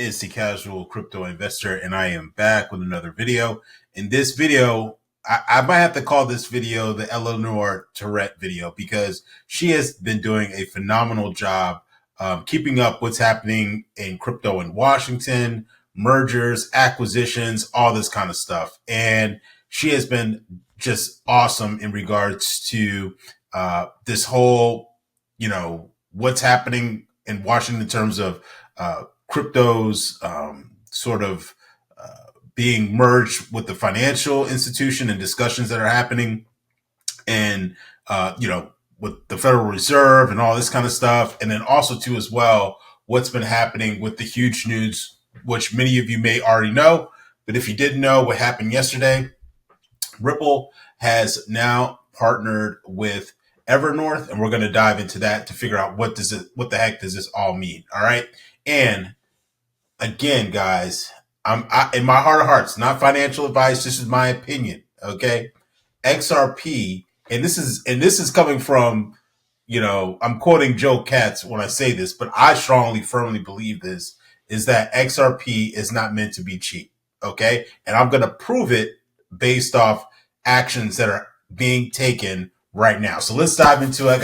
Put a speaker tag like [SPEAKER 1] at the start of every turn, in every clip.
[SPEAKER 1] is the Casual Crypto Investor, and I am back with another video. In this video, I might have to call this video the Eleanor Tourette video because she has been doing a phenomenal job keeping up what's happening in crypto in Washington, mergers, acquisitions, all this kind of stuff. And she has been just awesome in regards to this whole, what's happening in Washington in terms of cryptos sort of being merged with the financial institution and discussions that are happening, and with the Federal Reserve and all this kind of stuff. And then also too as well, what's been happening with the huge news, which many of you may already know, but if you didn't know what happened yesterday, Ripple has now partnered with Evernorth, and we're going to dive into that to figure out what the heck does this all mean. All right. And again, guys, in my heart of hearts, not financial advice. This is my opinion. Okay. XRP. And this is coming from, I'm quoting Joe Katz when I say this, but I firmly believe this is that XRP is not meant to be cheap. Okay. And I'm going to prove it based off actions that are being taken right now. So let's dive into it. I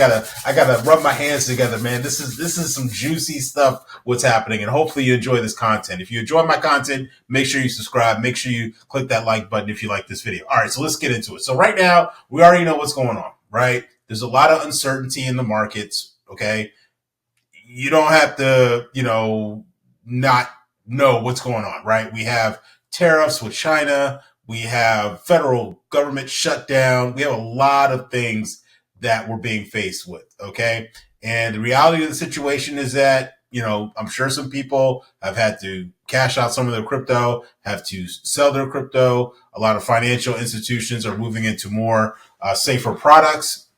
[SPEAKER 1] gotta rub my hands together, man. This is some juicy stuff, what's happening, and hopefully you enjoy this content. If you enjoy my content, make sure you subscribe. Make sure you click that like button if you like this video. All right, so let's get into it. So right now, we already know what's going on, right? There's a lot of uncertainty in the markets, okay? You don't have to, not know what's going on, right? We have tariffs with China. We have federal government shutdown. We have a lot of things that we're being faced with, okay? And the reality of the situation is that, I'm sure some people have had to cash out some of their crypto, have to sell their crypto. A lot of financial institutions are moving into more safer products.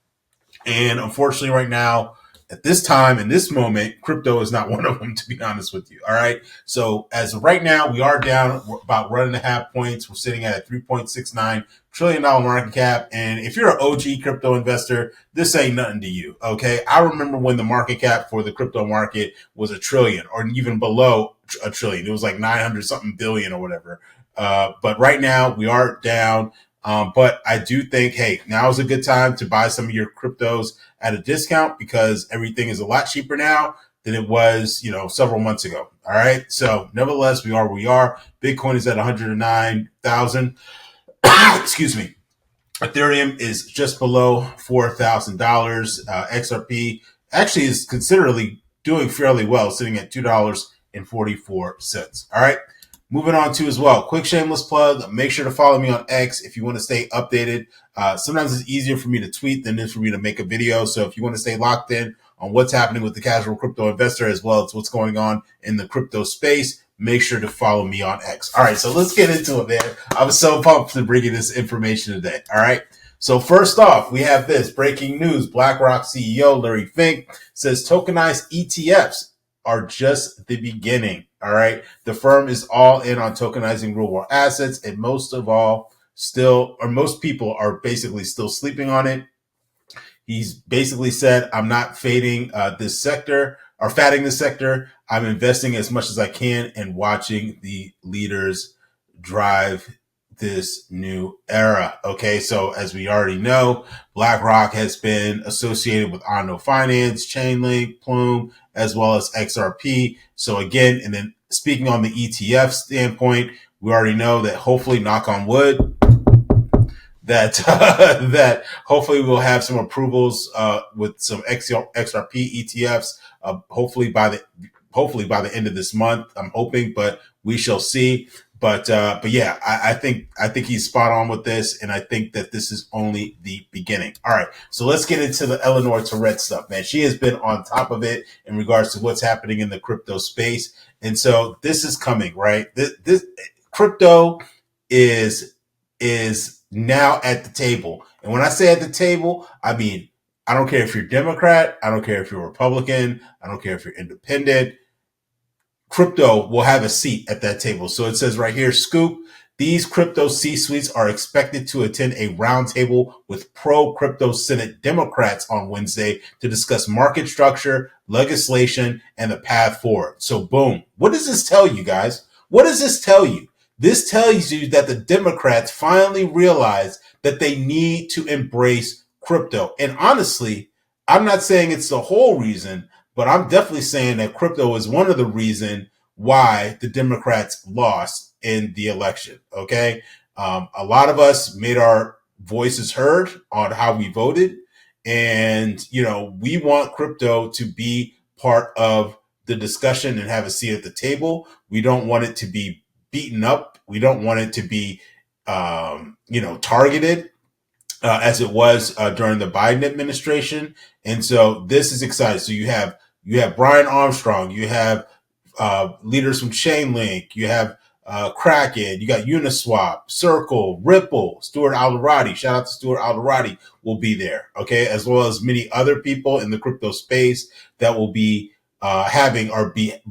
[SPEAKER 1] And unfortunately right now, at this time, in this moment, crypto is not one of them, to be honest with you. All right. So as of right now, we are down about 1.5 points. We're sitting at a $3.69 trillion market cap. And if you're an OG crypto investor, this ain't nothing to you. Okay. I remember when the market cap for the crypto market was $1 trillion or even below $1 trillion. It was like 900 something billion or whatever. But right now we are down. But I do think, hey, now is a good time to buy some of your cryptos at a discount because everything is a lot cheaper now than it was, several months ago. All right. So nevertheless, we are where we are. Bitcoin is at 109,000. Excuse me. Ethereum is just below $4,000. XRP actually is considerably doing fairly well, sitting at $2.44. All right. Moving on to as well, quick shameless plug. Make sure to follow me on X if you want to stay updated. Sometimes it's easier for me to tweet than it is for me to make a video. So if you want to stay locked in on what's happening with the Casual Crypto Investor as well as what's going on in the crypto space, make sure to follow me on X. All right, so let's get into it, man. I'm so pumped to bring you this information today. All right. So first off, we have this breaking news. BlackRock CEO Larry Fink says tokenized ETFs are just the beginning. All right. The firm is all in on tokenizing real world assets. And most people are basically still sleeping on it. He's basically said, I'm not fading this sector or fatting this sector. I'm investing as much as I can and watching the leaders drive this new era. Okay. So as we already know, BlackRock has been associated with Ondo Finance, Chainlink, Plume, as well as XRP. So again, and then speaking on the ETF standpoint, we already know that hopefully, knock on wood, that that hopefully we'll have some approvals with some XRP ETFs. Hopefully by the end of this month, I'm hoping, but we shall see. But yeah, I think he's spot on with this, and I think that this is only the beginning. All right, so let's get into the Eleanor Tourette stuff, man. She has been on top of it in regards to what's happening in the crypto space, and so this is coming, right? This crypto is now at the table, and when I say at the table, I mean I don't care if you're Democrat, I don't care if you're Republican, I don't care if you're independent. Crypto will have a seat at that table. So it says right here, Scoop, These crypto C-suites are expected to attend a roundtable with pro-crypto Senate Democrats on Wednesday to discuss market structure, legislation, and the path forward. So boom. What does this tell you, guys? What does this tell you? This tells you that the Democrats finally realize that they need to embrace crypto. And honestly, I'm not saying it's the whole reason, but I'm definitely saying that crypto is one of the reasons why the Democrats lost in the election. Okay. A lot of us made our voices heard on how we voted. And, we want crypto to be part of the discussion and have a seat at the table. We don't want it to be beaten up. We don't want it to be, targeted as it was during the Biden administration. And so this is exciting. So you have Brian Armstrong, you have leaders from Chainlink, you have Kraken, you got Uniswap, Circle, Ripple, Stuart Alderati. Shout out to Stuart Alderati will be there, okay, as well as many other people in the crypto space that will be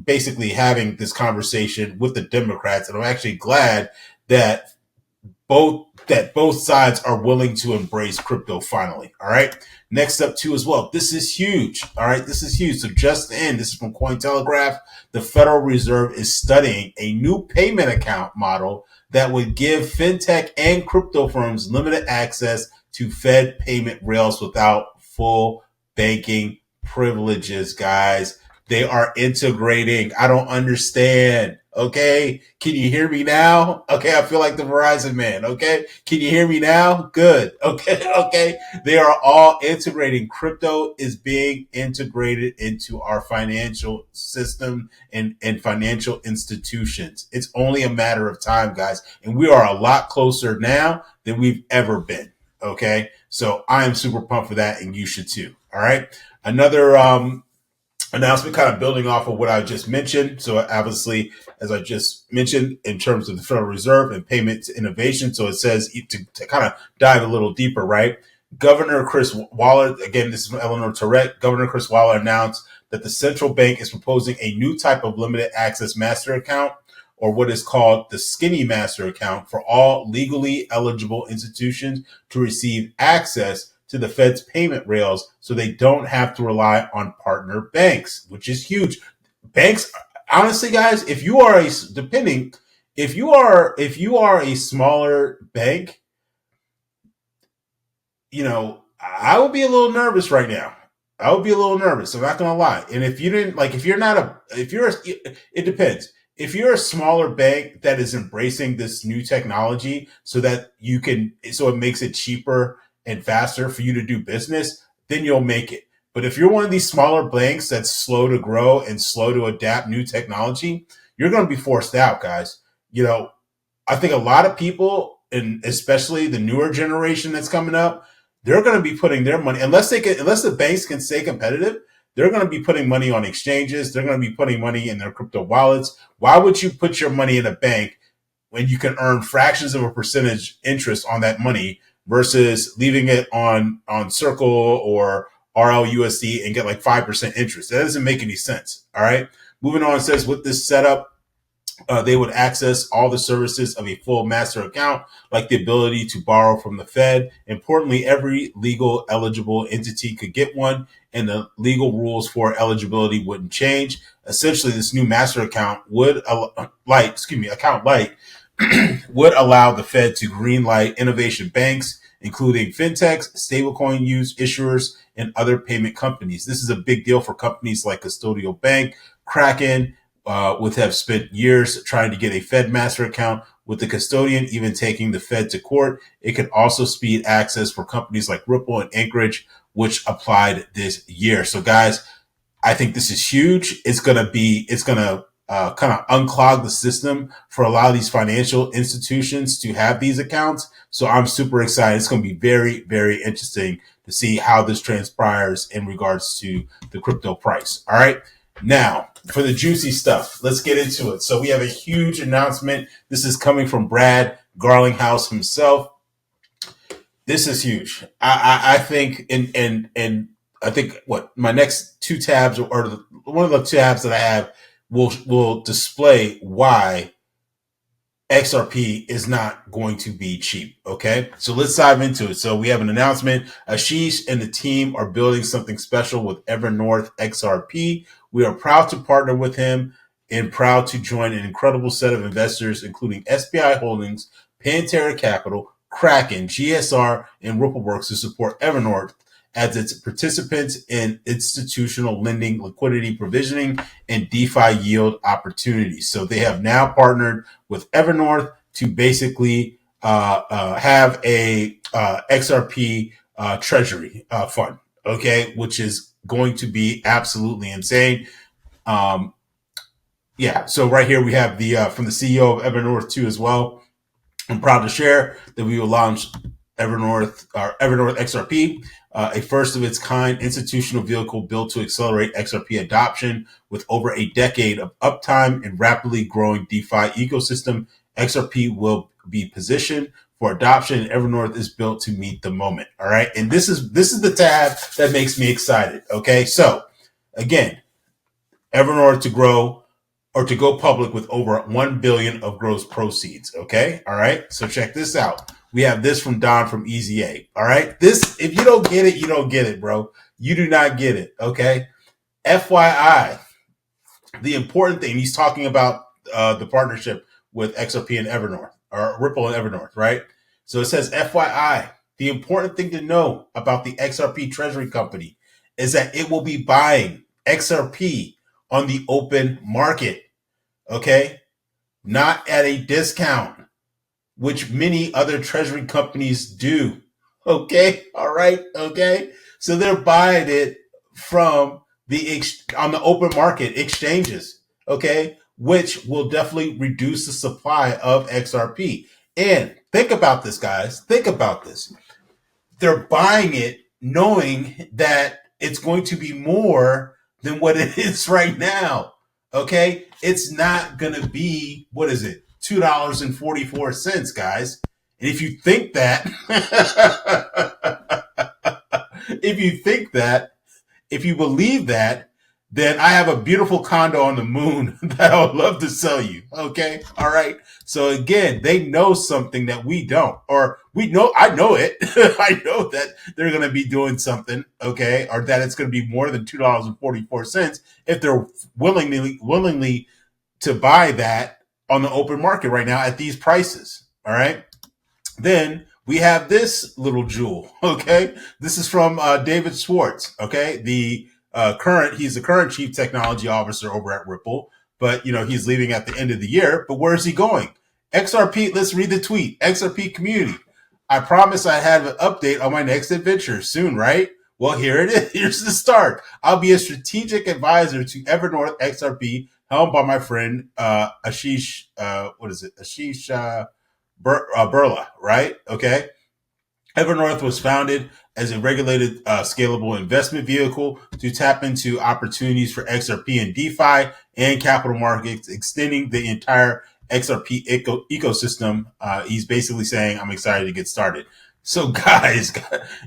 [SPEAKER 1] basically having this conversation with the Democrats. And I'm actually glad that both sides are willing to embrace crypto finally. All right. Next up too as well. This is huge. All right. This is huge. So just in, this is from Cointelegraph. The Federal Reserve is studying a new payment account model that would give fintech and crypto firms limited access to Fed payment rails without full banking privileges, guys. They are integrating. I don't understand. Okay. Can you hear me now? Okay. I feel like the Verizon man. Okay. Can you hear me now? Good. Okay. Okay. They are all integrating. Crypto is being integrated into our financial system and financial institutions. It's only a matter of time, guys. And we are a lot closer now than we've ever been. Okay. So I am super pumped for that. And you should too. All right. Another, announcement kind of building off of what I just mentioned. So obviously, as I just mentioned, in terms of the Federal Reserve and payment to innovation. So it says to kind of dive a little deeper, right? Governor Chris Waller, again, this is from Eleanor Tourette. Governor Chris Waller announced that the central bank is proposing a new type of limited access master account, or what is called the skinny master account, for all legally eligible institutions to receive access to the Fed's payment rails so they don't have to rely on partner banks, which is huge. Banks, honestly, guys, if you are a smaller bank, I would be a little nervous right now. I would be a little nervous. I'm not going to lie. And if you didn't, it depends. If you're a smaller bank that is embracing this new technology so it makes it cheaper and faster for you to do business, then you'll make it. But if you're one of these smaller banks that's slow to grow and slow to adapt new technology, you're going to be forced out, guys. I think a lot of people, and especially the newer generation that's coming up, they're going to be putting their money, unless the banks can stay competitive, they're going to be putting money on exchanges. They're going to be putting money in their crypto wallets. Why would you put your money in a bank when you can earn fractions of a percentage interest on that money versus leaving it on Circle or RLUSD and get like 5% interest? That doesn't make any sense. All right. Moving on, it says with this setup, they would access all the services of a full master account, like the ability to borrow from the Fed. Importantly, every legal eligible entity could get one, and the legal rules for eligibility wouldn't change. Essentially, this new master account account light would allow the Fed to greenlight innovation banks, including fintechs, stablecoin issuers, and other payment companies. This is a big deal for companies like Custodial Bank, Kraken, would have spent years trying to get a Fed master account, with the custodian even taking the Fed to court. It could also speed access for companies like Ripple and Anchorage, which applied this year. So guys, I think this is huge. It's going to kind of unclog the system for a lot of these financial institutions to have these accounts. So I'm super excited. It's going to be very, very interesting to see how this transpires in regards to the crypto price. All right. Now, for the juicy stuff, let's get into it. So we have a huge announcement. This is coming from Brad Garlinghouse himself. This is huge. I think, and I think what my next two tabs, or one of the tabs that I have, will display why XRP is not going to be cheap. Okay, so let's dive into it. So we have an announcement. Ashish and the team are building something special with Evernorth XRP. We are proud to partner with him and proud to join an incredible set of investors, including SBI Holdings, Pantera Capital, Kraken, GSR, and Rippleworks to support Evernorth as its participants in institutional lending, liquidity provisioning, and DeFi yield opportunities. So they have now partnered with Evernorth to basically have a XRP treasury fund, okay, which is going to be absolutely insane. Um, yeah, so right here we have the from the CEO of Evernorth too as well. I'm proud to share that we will launch Evernorth XRP, a first of its kind institutional vehicle built to accelerate XRP adoption with over a decade of uptime and rapidly growing DeFi ecosystem. XRP will be positioned for adoption, and Evernorth is built to meet the moment. All right, and this is the tab that makes me excited. Okay, so again, Evernorth to grow or to go public with over 1 billion of gross proceeds. Okay. All right. So check this out. We have this from Don from Easy A. All right. This, if you don't get it, you don't get it, bro. You do not get it. Okay. FYI, the important thing, he's talking about the partnership with XRP and Evernorth, or Ripple and Evernorth, right? So it says, FYI, the important thing to know about the XRP Treasury Company is that it will be buying XRP on the open market, okay? Not at a discount, which many other treasury companies do, okay? All right, okay? So they're buying it from on the open market exchanges, okay? Which will definitely reduce the supply of XRP. And think about this, guys. Think about this. They're buying it knowing that it's going to be more than what it is right now. Okay, it's not going to be, what is it, $2.44, guys. And if you think that, if you think that, if you believe that, then I have a beautiful condo on the moon that I would love to sell you. Okay. All right. So again, they know something that we don't, or we know, I know it. I know that they're going to be doing something. Okay. Or that it's going to be more than $2.44 if they're willingly to buy that on the open market right now at these prices. All right. Then we have this little jewel. Okay. This is from David Schwartz. Okay. He's the current chief technology officer over at Ripple, but he's leaving at the end of the year. But where is he going? XRP. Let's read the tweet. XRP community. I promise I have an update on my next adventure soon, right? Well, here it is. Here's the start. I'll be a strategic advisor to Evernorth XRP, helmed by my friend Ashish. Ashish Burla, right? Okay. Evernorth was founded as a regulated, scalable investment vehicle to tap into opportunities for XRP and DeFi and capital markets, extending the entire XRP ecosystem. He's basically saying, I'm excited to get started. So guys,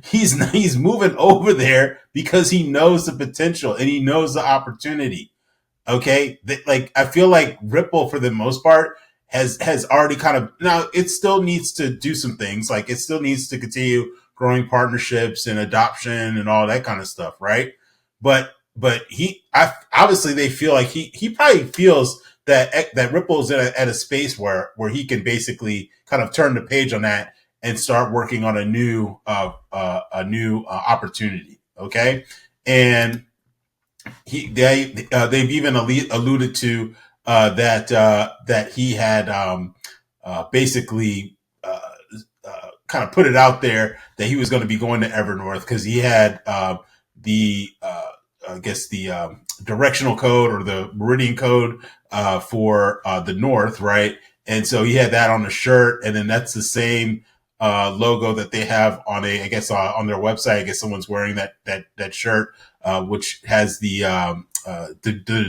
[SPEAKER 1] he's moving over there because he knows the potential and he knows the opportunity. Okay. I feel like Ripple, for the most part, has already kind of, now it still needs to do some things. Like, it still needs to continue growing partnerships and adoption and all that kind of stuff, right? But obviously they feel like he probably feels that Ripple's at a space where he can basically kind of turn the page on that and start working on a new opportunity. Okay. And they've even alluded to that he had basically kind of put it out there that he was going to be going to Evernorth because he had the I guess the directional code or the meridian code for the North, right? And so he had that on the shirt, and then that's the same logo that they have on on their website. I guess someone's wearing that shirt, which has the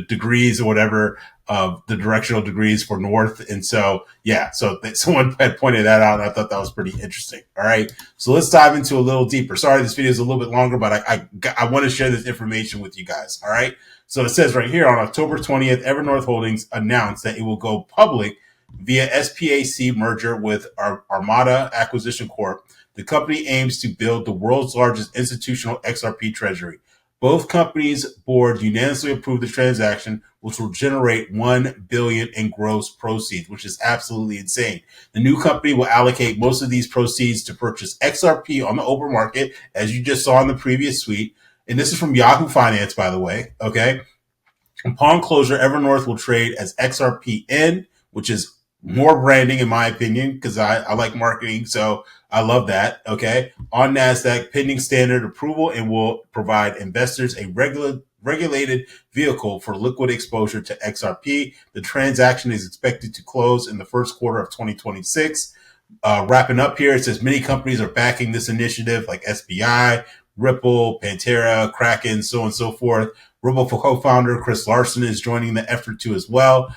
[SPEAKER 1] degrees or whatever, the directional degrees for North. And so, yeah, so someone had pointed that out, and I thought that was pretty interesting. All right. So let's dive into a little deeper. Sorry, this video is a little bit longer, but I want to share this information with you guys. All right. So it says right here, on October 20th, Evernorth Holdings announced that it will go public Via SPAC merger with Armada Acquisition Corp., the company aims to build the world's largest institutional XRP treasury. Both companies' board unanimously approved the transaction, which will generate $1 billion in gross proceeds, which is absolutely insane. The new company will allocate most of these proceeds to purchase XRP on the open market, as you just saw in the previous tweet. And this is from Yahoo Finance, by the way. Okay. Upon closure, Evernorth will trade as XRPN, which is more branding in my opinion, because I like marketing, so I love that. Okay. On NASDAQ, pending standard approval, and will provide investors a regulated vehicle for liquid exposure to XRP. The transaction is expected to close in the first quarter of 2026. Wrapping up here, it says many companies are backing this initiative, like SBI, Ripple, Pantera, Kraken, so on and so forth. Ripple co-founder Chris Larson is joining the effort too as well.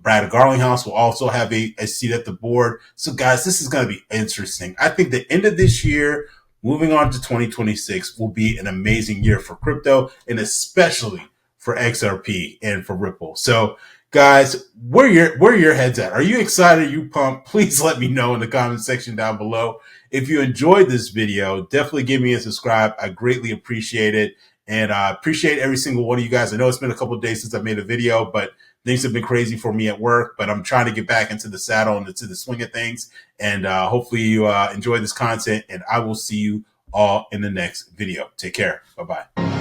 [SPEAKER 1] Brad Garlinghouse will also have a seat at the board. So guys, this is going to be interesting. I think the end of this year, moving on to 2026, will be an amazing year for crypto, and especially for XRP and for Ripple. So guys, where your heads at? Are you excited? Are you pumped? Please let me know in the comment section down below. If you enjoyed this video, definitely give me a subscribe. I greatly appreciate it. And I appreciate every single one of you guys. I know it's been a couple of days since I made a video, but things have been crazy for me at work. But I'm trying to get back into the saddle and into the swing of things. And hopefully you enjoy this content. And I will see you all in the next video. Take care. Bye-bye.